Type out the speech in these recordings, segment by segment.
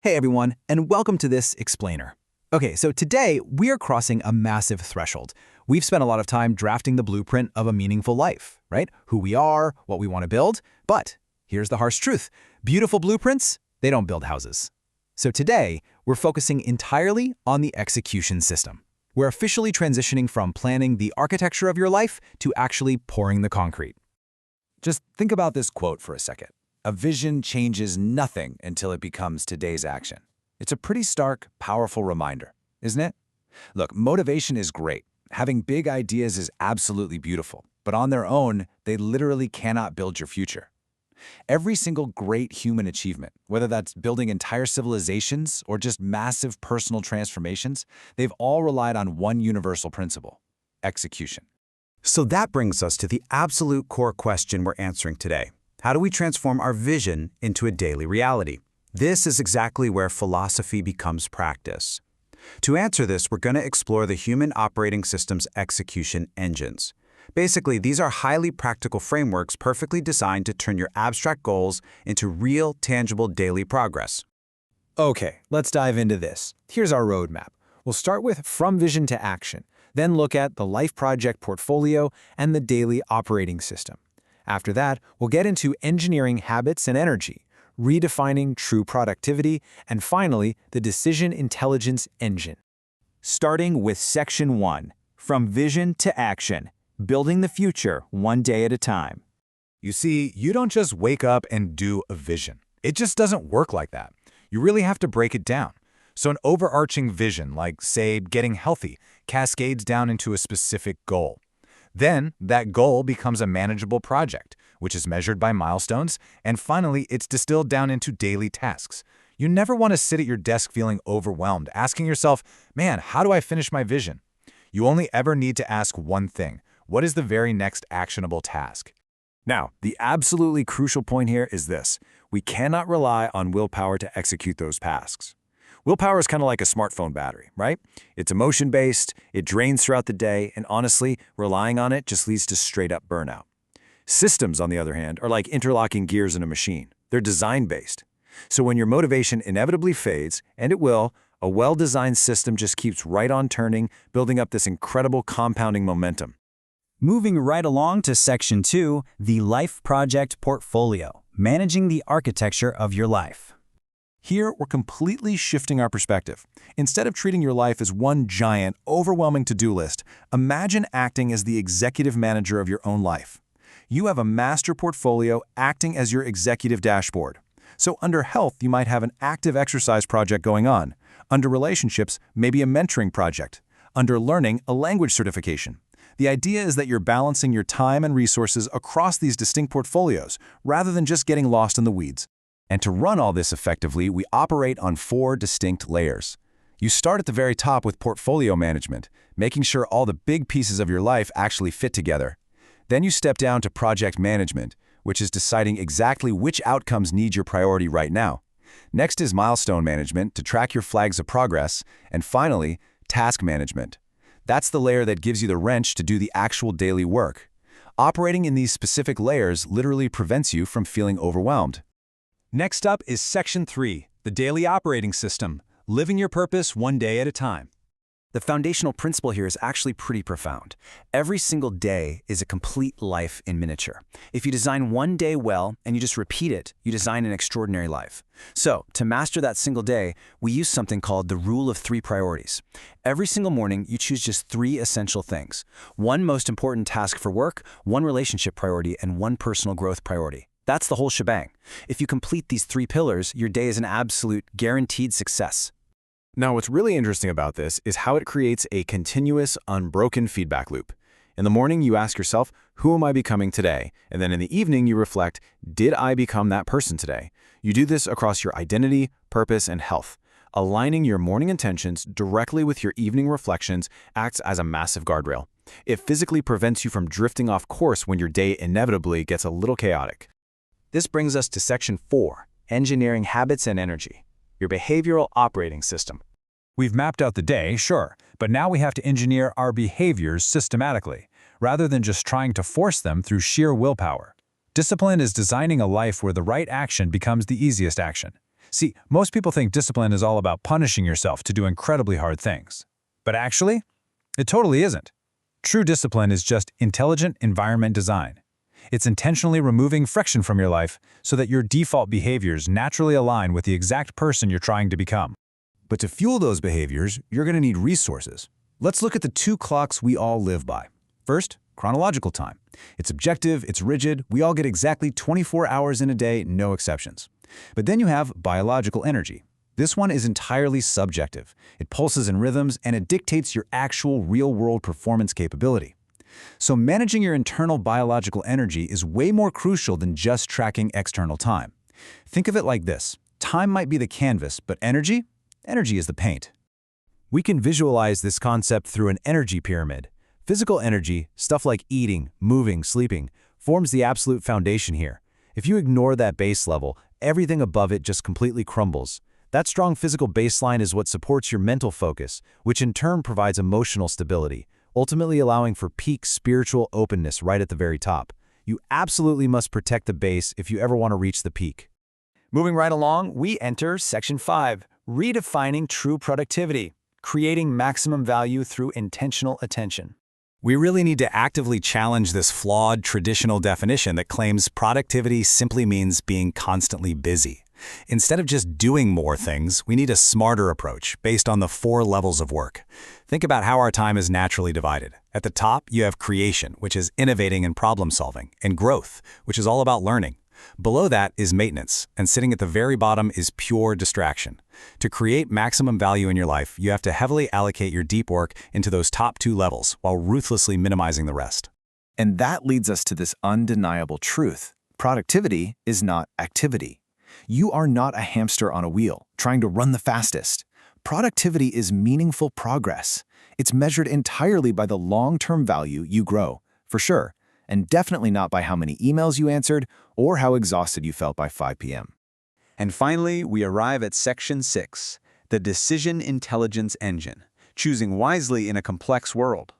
Hey everyone, and welcome to this explainer. Okay, so today we are crossing a massive threshold. We've spent a lot of time drafting the blueprint of a meaningful life, right? Who we are, what we want to build. But here's the harsh truth. Beautiful blueprints, they don't build houses. So today, we're focusing entirely on the execution system. We're officially transitioning from planning the architecture of your life to actually pouring the concrete. Just think about this quote for a second. A vision changes nothing until it becomes today's action. It's a pretty stark, powerful reminder, isn't it? Look, motivation is great. Having big ideas is absolutely beautiful, but on their own, they literally cannot build your future. Every single great human achievement, whether that's building entire civilizations or just massive personal transformations, they've all relied on one universal principle: execution. So that brings us to the absolute core question we're answering today. How do we transform our vision into a daily reality? This is exactly where philosophy becomes practice. To answer this, we're going to explore the human operating system's execution engines. Basically, these are highly practical frameworks perfectly designed to turn your abstract goals into real, tangible daily progress. Okay, let's dive into this. Here's our roadmap. We'll start with from vision to action, then look at the life project portfolio and the daily operating system. After that, we'll get into engineering habits and energy, redefining true productivity, and finally, the decision intelligence engine. Starting with Section 1, From Vision to Action, Building the Future One Day at a Time. You see, you don't just wake up and do a vision. It just doesn't work like that. You really have to break it down. So an overarching vision, like, say, getting healthy, cascades down into a specific goal. Then, that goal becomes a manageable project, which is measured by milestones, and finally, it's distilled down into daily tasks. You never want to sit at your desk feeling overwhelmed, asking yourself, man, how do I finish my vision? You only ever need to ask one thing: what is the very next actionable task? Now, the absolutely crucial point here is this. We cannot rely on willpower to execute those tasks. Willpower is kind of like a smartphone battery, right? It's emotion-based, it drains throughout the day, and honestly, relying on it just leads to straight-up burnout. Systems, on the other hand, are like interlocking gears in a machine. They're design-based. So when your motivation inevitably fades, and it will, a well-designed system just keeps right on turning, building up this incredible compounding momentum. Moving right along to Section 2, the Life Project Portfolio, Managing the Architecture of Your Life. Here, we're completely shifting our perspective. Instead of treating your life as one giant, overwhelming to-do list, imagine acting as the executive manager of your own life. You have a master portfolio acting as your executive dashboard. So under health, you might have an active exercise project going on. Under relationships, maybe a mentoring project. Under learning, a language certification. The idea is that you're balancing your time and resources across these distinct portfolios, rather than just getting lost in the weeds. And to run all this effectively, we operate on 4 distinct layers. You start at the very top with portfolio management, making sure all the big pieces of your life actually fit together. Then you step down to project management, which is deciding exactly which outcomes need your priority right now. Next is milestone management to track your flags of progress. And finally, task management. That's the layer that gives you the wrench to do the actual daily work. Operating in these specific layers literally prevents you from feeling overwhelmed. Next up is Section 3, the Daily Operating System, Living Your Purpose One Day at a Time. The foundational principle here is actually pretty profound. Every single day is a complete life in miniature. If you design one day well and you just repeat it, you design an extraordinary life. So, to master that single day, we use something called the Rule of 3 Priorities. Every single morning, you choose just 3 essential things. One most important task for work, one relationship priority, and one personal growth priority. That's the whole shebang. If you complete these 3 pillars, your day is an absolute guaranteed success. Now, what's really interesting about this is how it creates a continuous, unbroken feedback loop. In the morning, you ask yourself, who am I becoming today? And then in the evening, you reflect, did I become that person today? You do this across your identity, purpose, and health. Aligning your morning intentions directly with your evening reflections acts as a massive guardrail. It physically prevents you from drifting off course when your day inevitably gets a little chaotic. This brings us to Section 4, Engineering Habits and Energy, your behavioral operating system. We've mapped out the day, sure, but now we have to engineer our behaviors systematically, rather than just trying to force them through sheer willpower. Discipline is designing a life where the right action becomes the easiest action. See, most people think discipline is all about punishing yourself to do incredibly hard things. But actually, it totally isn't. True discipline is just intelligent environment design. It's intentionally removing friction from your life so that your default behaviors naturally align with the exact person you're trying to become. But to fuel those behaviors, you're going to need resources. Let's look at the two clocks we all live by. First, chronological time. It's objective, it's rigid, we all get exactly 24 hours in a day, no exceptions. But then you have biological energy. This one is entirely subjective. It pulses in rhythms and it dictates your actual real-world performance capability. So managing your internal biological energy is way more crucial than just tracking external time. Think of it like this. Time might be the canvas, but energy is the paint. We can visualize this concept through an energy pyramid. Physical energy, stuff like eating, moving, sleeping, forms the absolute foundation here. If you ignore that base level, everything above it just completely crumbles. That strong physical baseline is what supports your mental focus, which in turn provides emotional stability, ultimately allowing for peak spiritual openness right at the very top. You absolutely must protect the base if you ever want to reach the peak. Moving right along, we enter Section 5, redefining true productivity, creating maximum value through intentional attention. We really need to actively challenge this flawed traditional definition that claims productivity simply means being constantly busy. Instead of just doing more things, we need a smarter approach based on the 4 levels of work. Think about how our time is naturally divided. At the top, you have creation, which is innovating and problem solving, and growth, which is all about learning. Below that is maintenance, and sitting at the very bottom is pure distraction. To create maximum value in your life, you have to heavily allocate your deep work into those top 2 levels while ruthlessly minimizing the rest. And that leads us to this undeniable truth. Productivity is not activity. You are not a hamster on a wheel, trying to run the fastest. Productivity is meaningful progress. It's measured entirely by the long-term value you grow, for sure, and definitely not by how many emails you answered or how exhausted you felt by 5 p.m. And finally, we arrive at Section 6, the Decision Intelligence Engine, choosing wisely in a complex world.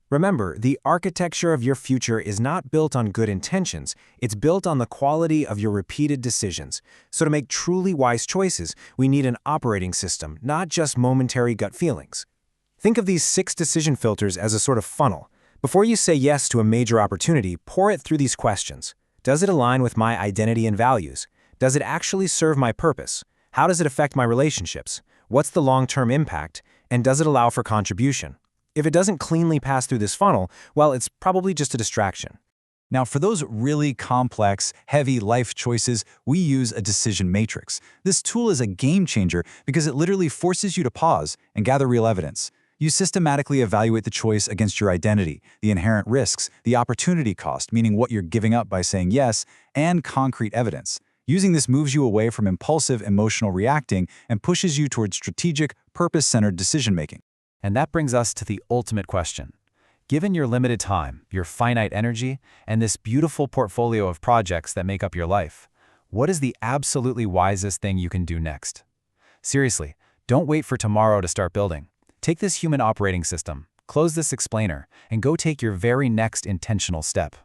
Remember, the architecture of your future is not built on good intentions, it's built on the quality of your repeated decisions. So to make truly wise choices, we need an operating system, not just momentary gut feelings. Think of these 6 decision filters as a sort of funnel. Before you say yes to a major opportunity, pour it through these questions. Does it align with my identity and values? Does it actually serve my purpose? How does it affect my relationships? What's the long-term impact? And does it allow for contribution? If it doesn't cleanly pass through this funnel, well, it's probably just a distraction. Now, for those really complex, heavy life choices, we use a decision matrix. This tool is a game changer because it literally forces you to pause and gather real evidence. You systematically evaluate the choice against your identity, the inherent risks, the opportunity cost, meaning what you're giving up by saying yes, and concrete evidence. Using this moves you away from impulsive, emotional reacting and pushes you towards strategic, purpose-centered decision-making. And that brings us to the ultimate question. Given your limited time, your finite energy, and this beautiful portfolio of projects that make up your life, what is the absolutely wisest thing you can do next? Seriously, don't wait for tomorrow to start building. Take this human operating system, close this explainer, and go take your very next intentional step.